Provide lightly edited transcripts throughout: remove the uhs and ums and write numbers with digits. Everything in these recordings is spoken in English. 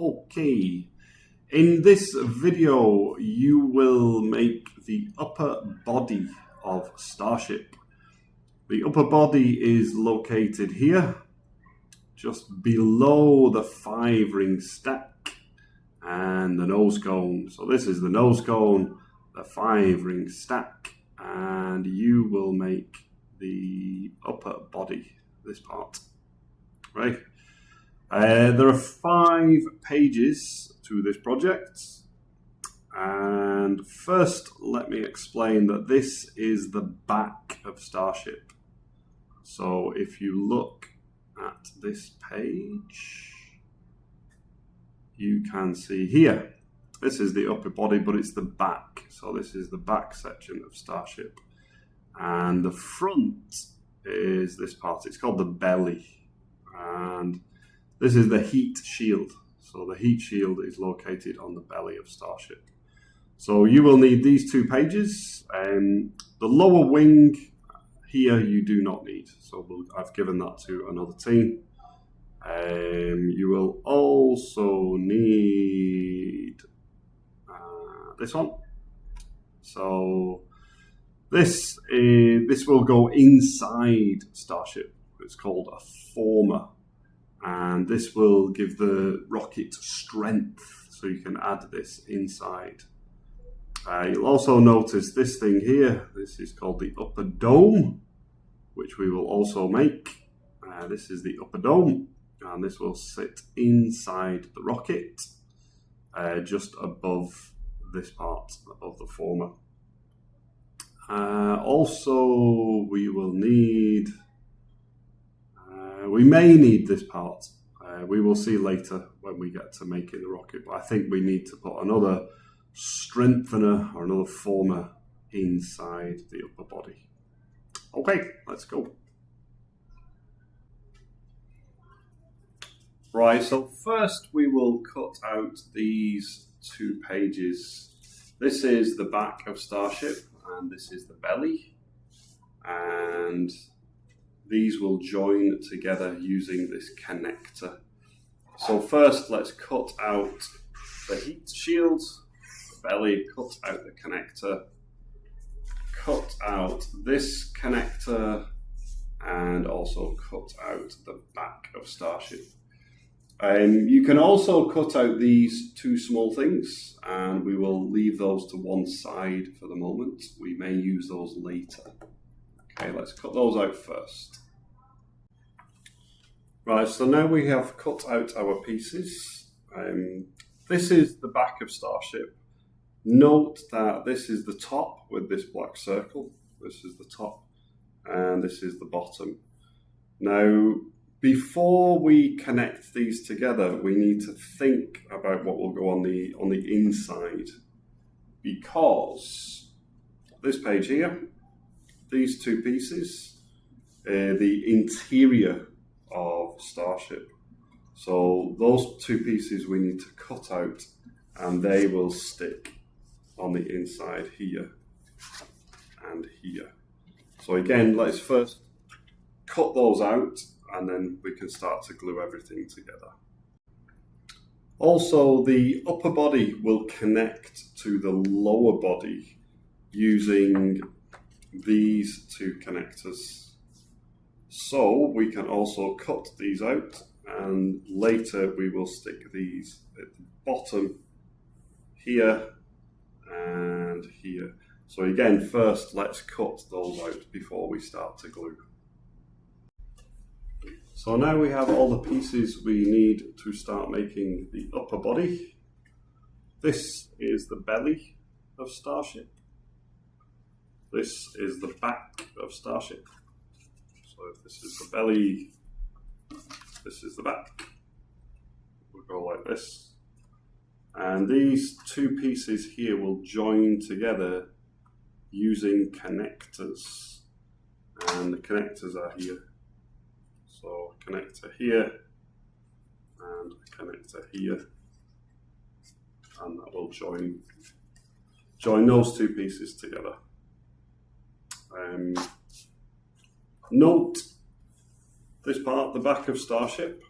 Okay, in this video you will make the upper body of Starship. The upper body is located here, just below the 5-ring stack and the nose cone. So this is the nose cone, the 5-ring stack, and you will make the upper body, this part, right? There are 5 pages to this project, and first let me explain that this is the back of Starship. So if you look at this page, you can see here, this is the upper body, but it's the back. So this is the back section of Starship, and the front is this part. It's called the belly, and this is the heat shield. So the heat shield is located on the belly of Starship. So you will need these 2 pages. The lower wing here you do not need. So I've given that to another team. You will also need this one. So this will go inside Starship. It's called a former. And this will give the rocket strength, so you can add this inside. You'll also notice this thing here. This is called the upper dome, which we will also make. This is the upper dome, and this will sit inside the rocket, just above this part, above the former. Also, we will need... we may need this part. We will see later when we get to making the rocket, but I think we need to put another strengthener or another former inside the upper body. Okay, let's go. Right, so first we will cut out these 2 pages. This is the back of Starship, and this is the belly, and these will join together using this connector. So first let's cut out the heat shield, the belly, cut out the connector, cut out this connector, and also cut out the back of Starship. You can also cut out these 2 small things, and we will leave those to one side for the moment. We may use those later. Okay, let's cut those out first. Right, so now we have cut out our pieces. This is the back of Starship. Note that this is the top with this black circle. This is the top, and this is the bottom. Now, before we connect these together, we need to think about what will go on the inside, because this page here, these 2 pieces, the interior of Starship. So those 2 pieces we need to cut out, and they will stick on the inside here and here. So again, let's first cut those out, and then we can start to glue everything together. Also, the upper body will connect to the lower body using these 2 connectors. So we can also cut these out, and later we will stick these at the bottom here and here. So again, first let's cut those out before we start to glue. So now we have all the pieces we need to start making the upper body. This is the belly of Starship. This is the back of Starship. So if this is the belly, this is the back. We'll go like this. And these 2 pieces here will join together using connectors. And the connectors are here. So a connector here and a connector here. And that will join those 2 pieces together. Note this part, the back of Starship.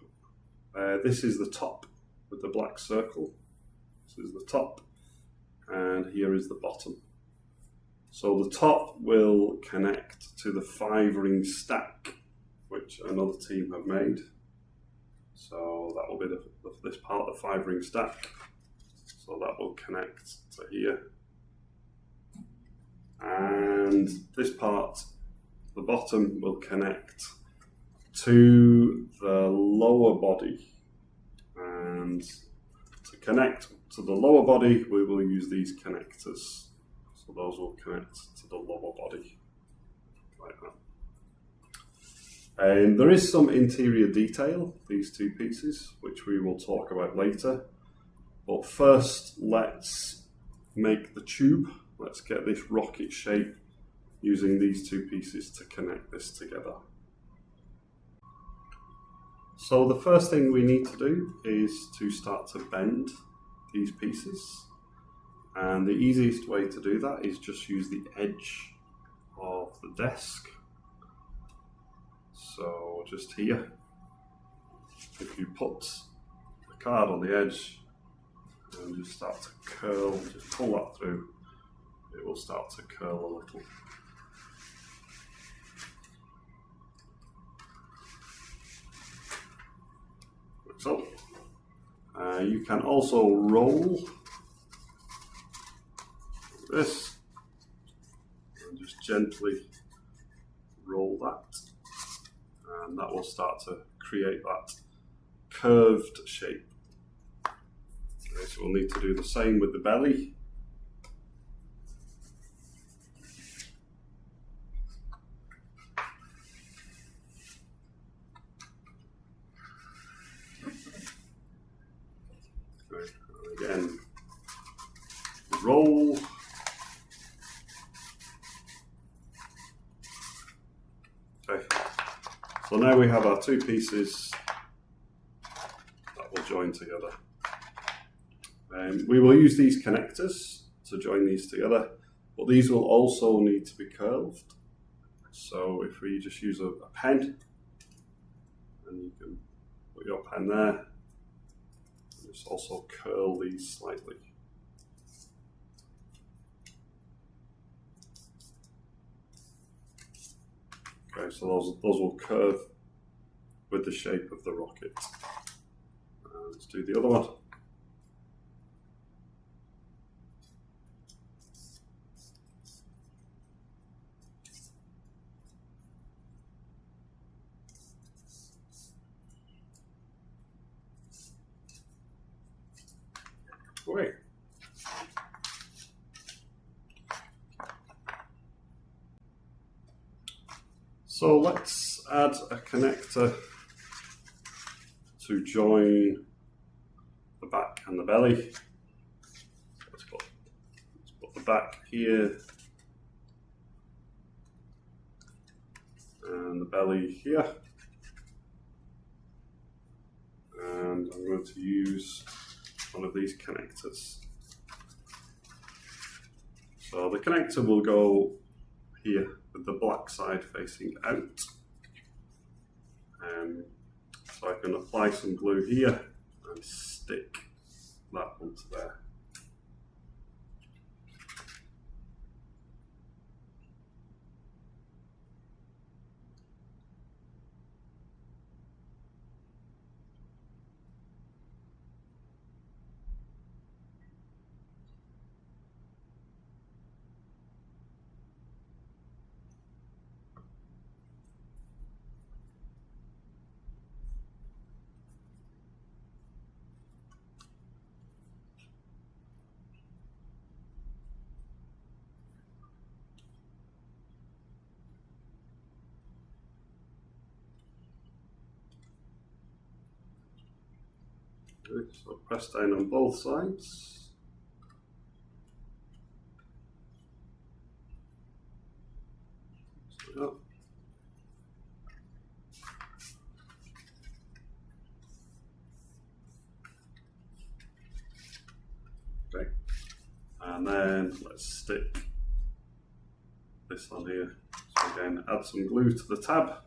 This is the top. with the black circle. This is the top, and here is the bottom. So the top will connect to the 5-ring stack, which another team have made. So that will be this part, the 5-ring stack. So that will connect to here. And this part, the bottom, will connect to the lower body. And to connect to the lower body, we will use these connectors. So those will connect to the lower body, like that. And there is some interior detail, these two pieces, which we will talk about later. But first, let's make the tube. Let's get this rocket shape using these two pieces to connect this together. So the first thing we need to do is to start to bend these pieces. And the easiest way to do that is just use the edge of the desk. So just here, if you put the card on the edge and just start to curl, just pull that through, it will start to curl a little. Like so. You can also roll this and just gently roll that, and that will start to create that curved shape. Okay, so we'll need to do the same with the belly. Okay, and again, roll. Okay, so now we have our two pieces that will join together. We will use these connectors to join these together, but these will also need to be curved. So if we just use a pen, and you can put your pen there, and just also curl these slightly. Okay, so those will curve with the shape of the rocket. Let's do the other one. Great. So let's add a connector to join the back and the belly. Let's put the back here and the belly here. And I'm going to use one of these connectors. So the connector will go here with the black side facing out. So I can apply some glue here and stick that onto there. Okay, so press down on both sides. So, okay, and then let's stick this on here. So again, add some glue to the tab.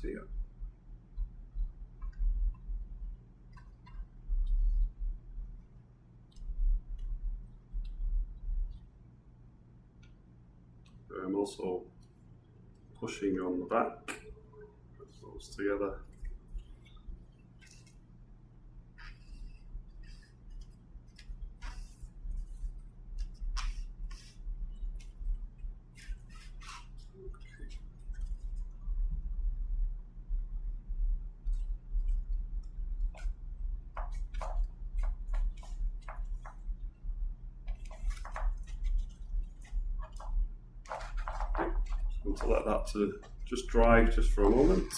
here. I'm also pushing on the back, put those together. To let that to just dry just for a moment.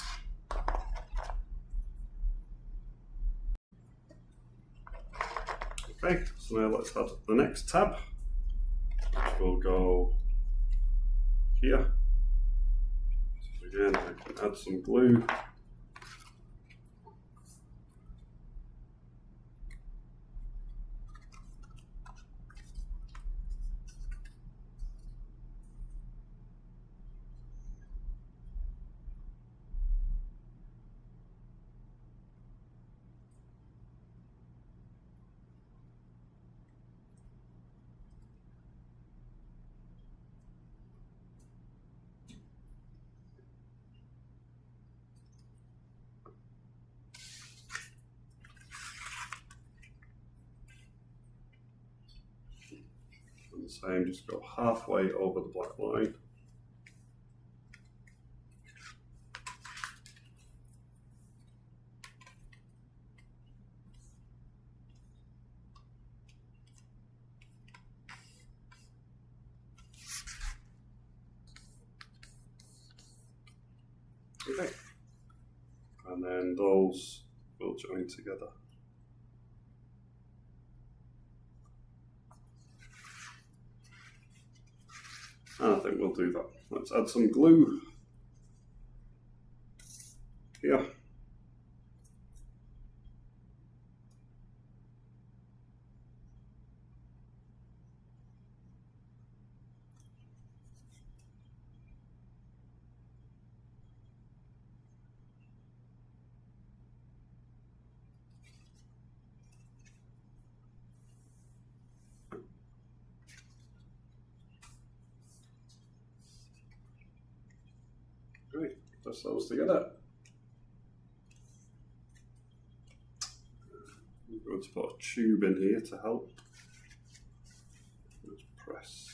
Okay, so now let's add the next tab, which will go here. So again, I can add some glue. And the same, just go halfway over the black line. Okay, and then those will join together. And I think we'll do that. Let's add some glue here. Great, press those together. I'm going to put a tube in here to help. Let's press.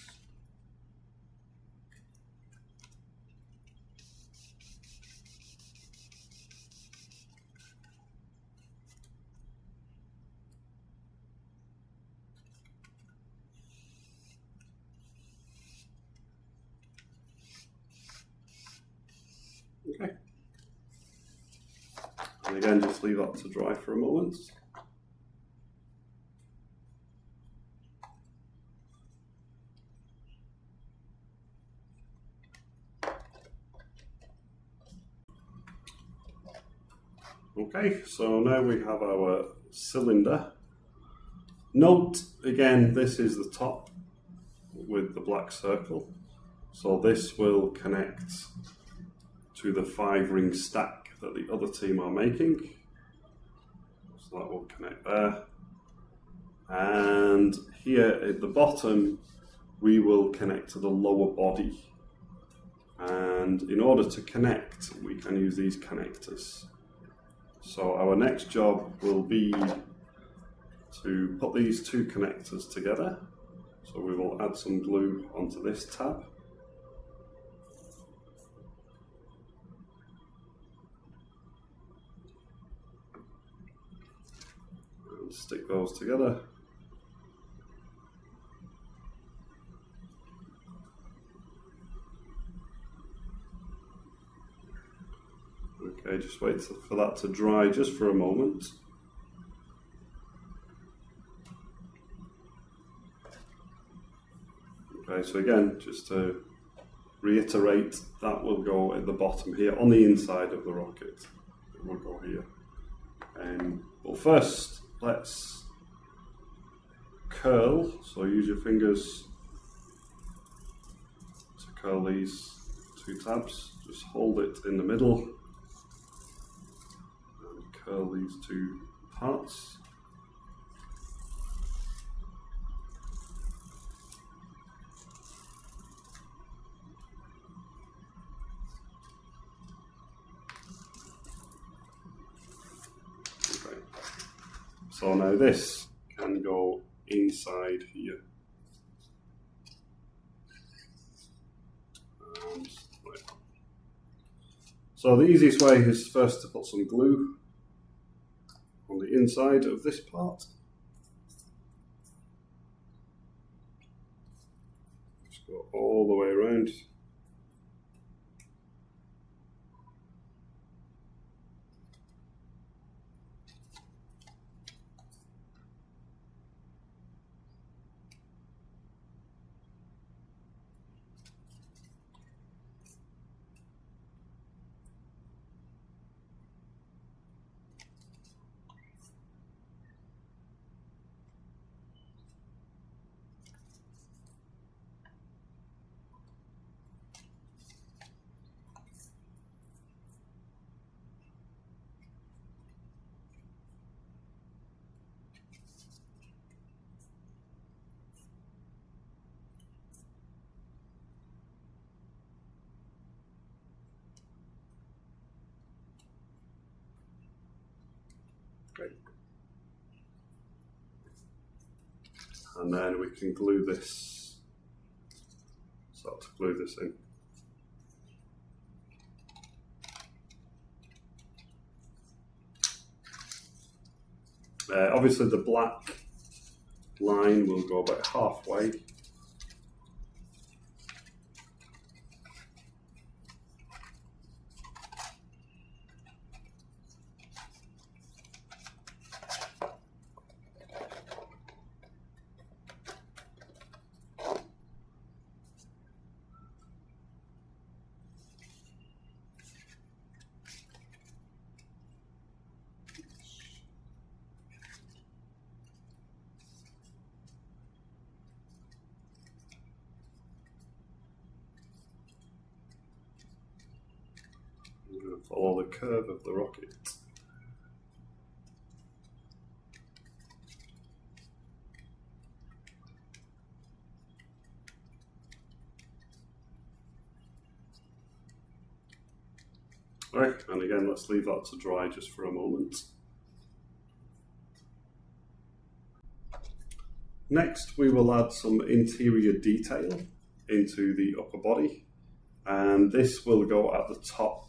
Okay. And again, just leave that to dry for a moment. Okay, so now we have our cylinder. Note, again, this is the top with the black circle. So this will connect to the 5-ring stack that the other team are making. So that will connect there. And here at the bottom, we will connect to the lower body. And in order to connect, we can use these connectors. So our next job will be to put these two connectors together. So we will add some glue onto this tab. And stick those together. Okay, just wait for that to dry just for a moment. Okay, so again, just to reiterate, that will go at the bottom here on the inside of the rocket. It will go here. Well, first, let's curl. So use your fingers to curl these two tabs. Just hold it in the middle curl these two parts. Okay. So now this can go inside here. So the easiest way is first to put some glue on the inside of this part. Just go all the way around. Okay. And then we can glue this, start to glue this in. Obviously the black line will go about halfway. Follow the curve of the rocket. Right, and again, let's leave that to dry just for a moment. Next, we will add some interior detail into the upper body, and this will go at the top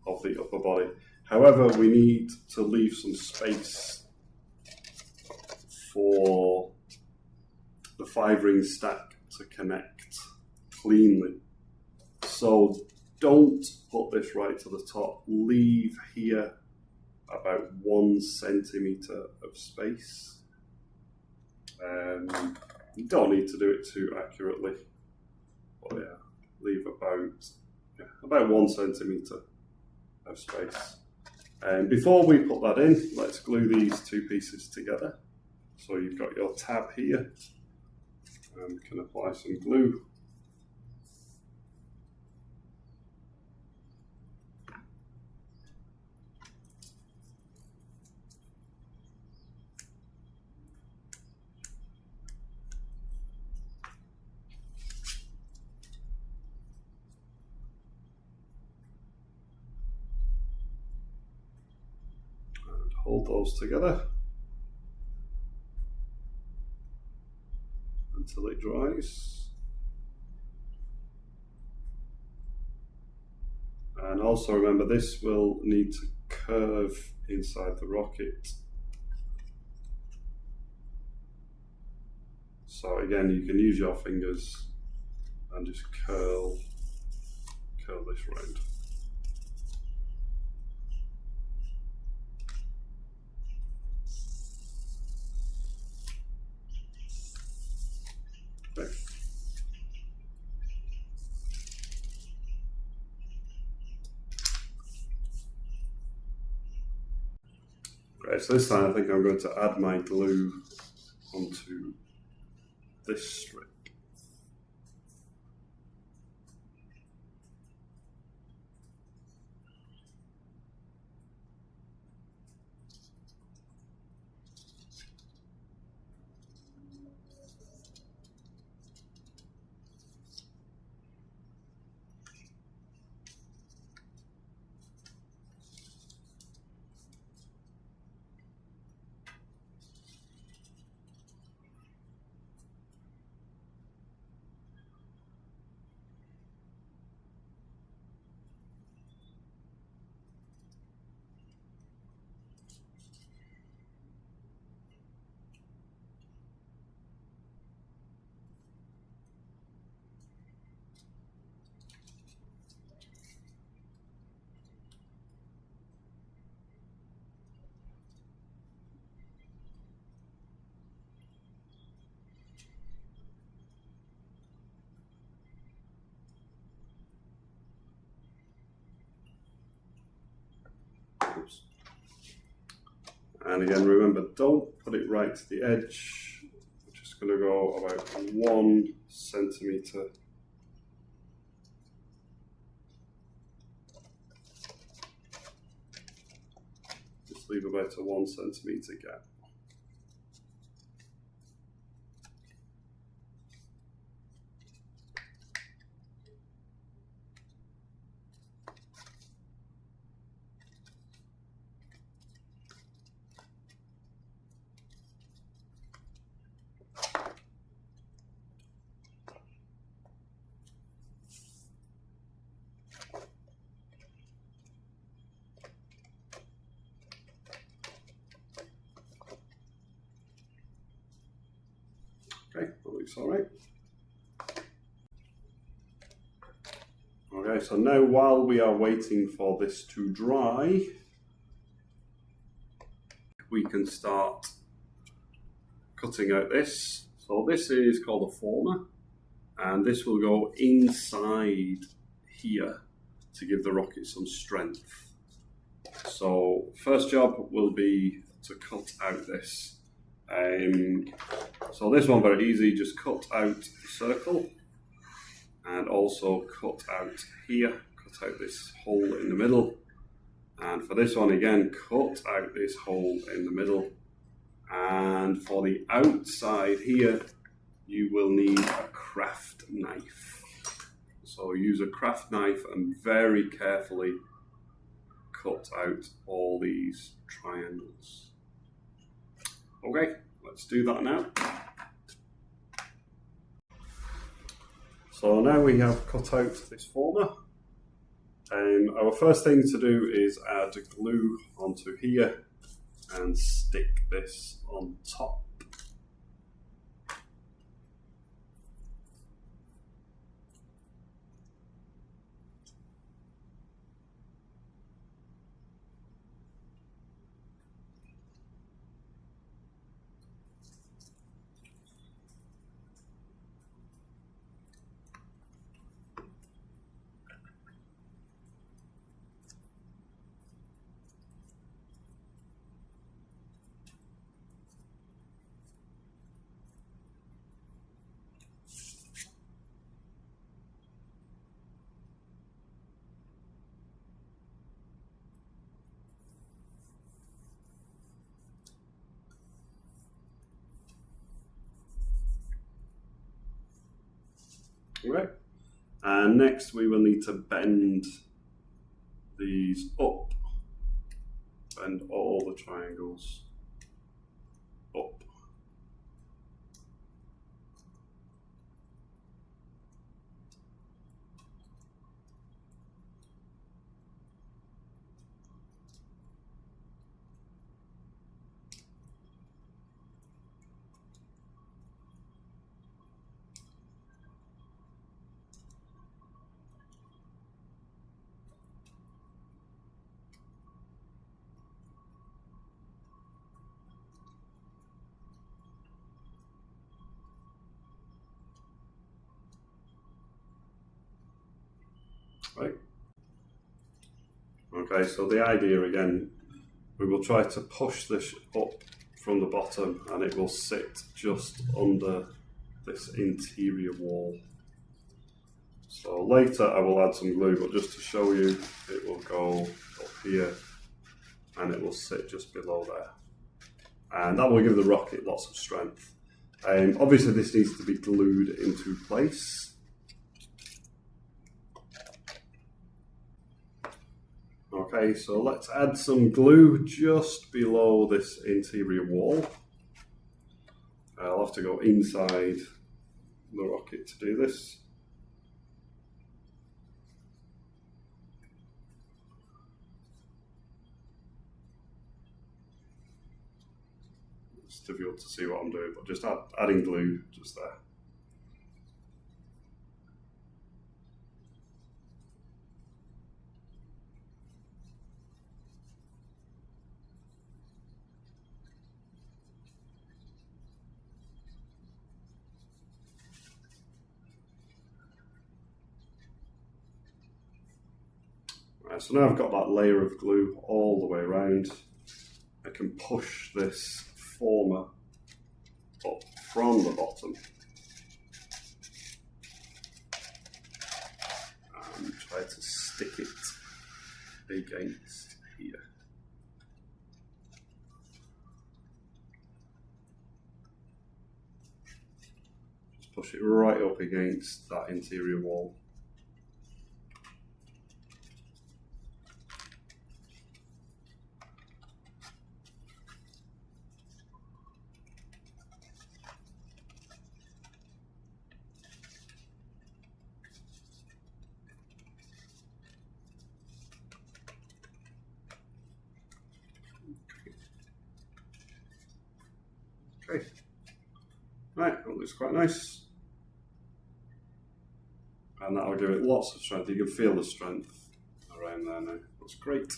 of the upper body. However, we need to leave some space for the 5-ring stack to connect cleanly. So don't put this right to the top. Leave here about 1 centimeter of space. You don't need to do it too accurately, but yeah, leave about 1 centimeter of space. And before we put that in, let's glue these two pieces together. So you've got your tab here, and we can apply some glue. Hold those together until it dries. And also remember, this will need to curve inside the rocket. So again, you can use your fingers and just curl this round. Okay. Right, so this time I think I'm going to add my glue onto this strip. And again, remember, don't put it right to the edge. I'm just going to go about 1 centimetre. Just leave about a 1 centimetre gap. Okay, that looks all right. Okay, so now while we are waiting for this to dry, we can start cutting out this. So this is called a former, and this will go inside here to give the rocket some strength. So first job will be to cut out this. So this one, very easy, just cut out the circle and also cut out here, cut out this hole in the middle. And for this one again, cut out this hole in the middle. And for the outside here, you will need a craft knife. So use a craft knife and very carefully cut out all these triangles. Okay, let's do that now. So now we have cut out this former. Our first thing to do is add glue onto here and stick this on top. Right, and next we will need to bend these up, bend all the triangles up. Right. Okay, so the idea again, we will try to push this up from the bottom and it will sit just under this interior wall. So later I will add some glue, but just to show you, it will go up here and it will sit just below there. And that will give the rocket lots of strength. Obviously this needs to be glued into place. Okay, so let's add some glue just below this interior wall. I'll have to go inside the rocket to do this. It's difficult to see what I'm doing, but just adding glue just there. So now I've got that layer of glue all the way around. I can can push this former up from the bottom and try to stick it against here. Just push it right up against that interior wall. Okay, right, that looks quite nice. And that'll give it lots of strength. You can feel the strength around there now. That's great.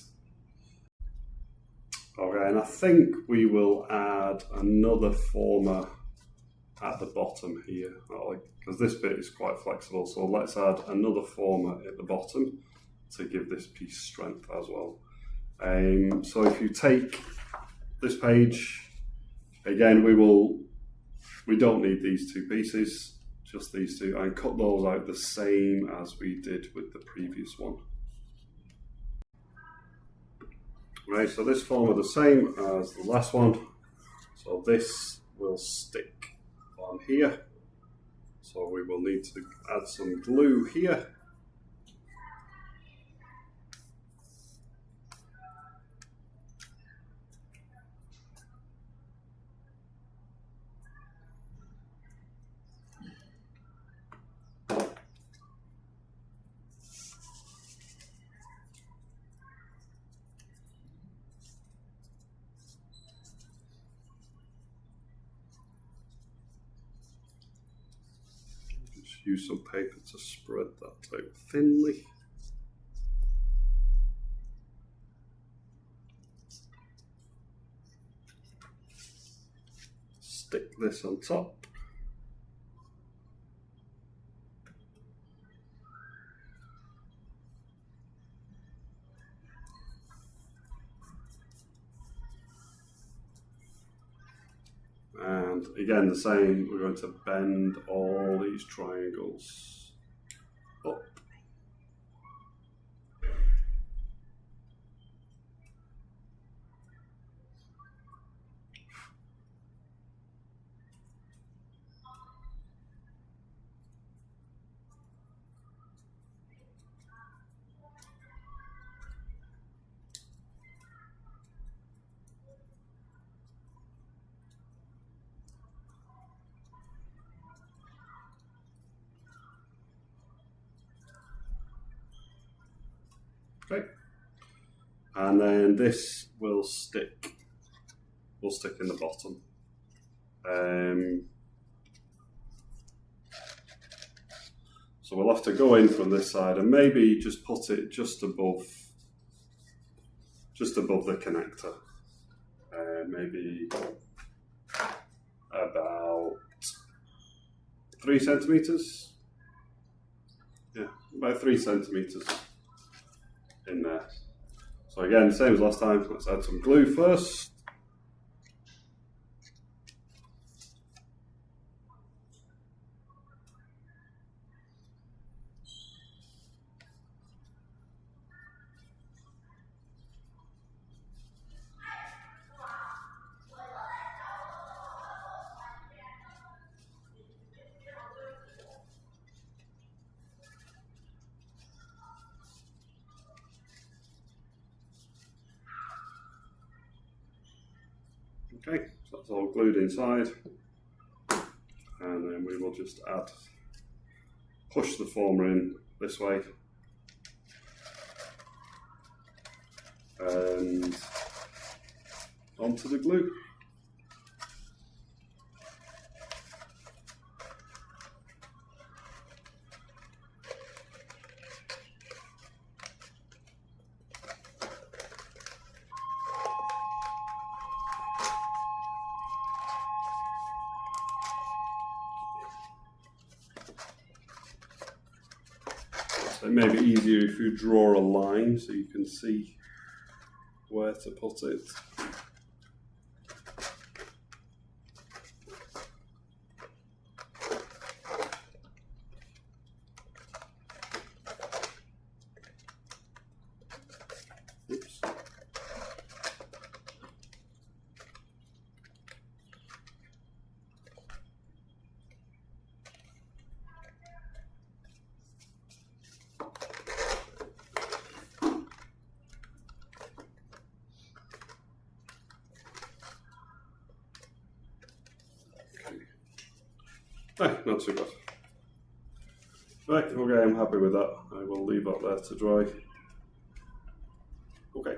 Okay, and I think we will add another former at the bottom here, because this bit is quite flexible. So let's add another former at the bottom to give this piece strength as well. So if you take this page, again, we don't need these two pieces, just these two, and cut those out the same as we did with the previous one. Right, so this form is the same as the last one. So this will stick on here. So we will need to add some glue here. Use some paper to spread that out thinly. Stick this on top. And again, the same, we're going to bend all these triangles up. Okay, and then this will stick in the bottom. So we'll have to go in from this side and maybe just put it just above the connector, maybe about 3 centimeters. Yeah, about 3 centimeters. In there. So again, same as last time, let's add some glue first. Okay, so that's all glued inside, and then we will just push the former in this way, and onto the glue. So it may be easier if you draw a line so you can see where to put it. Not too bad. Right, okay, I'm happy with that. I will leave that there to dry. Okay.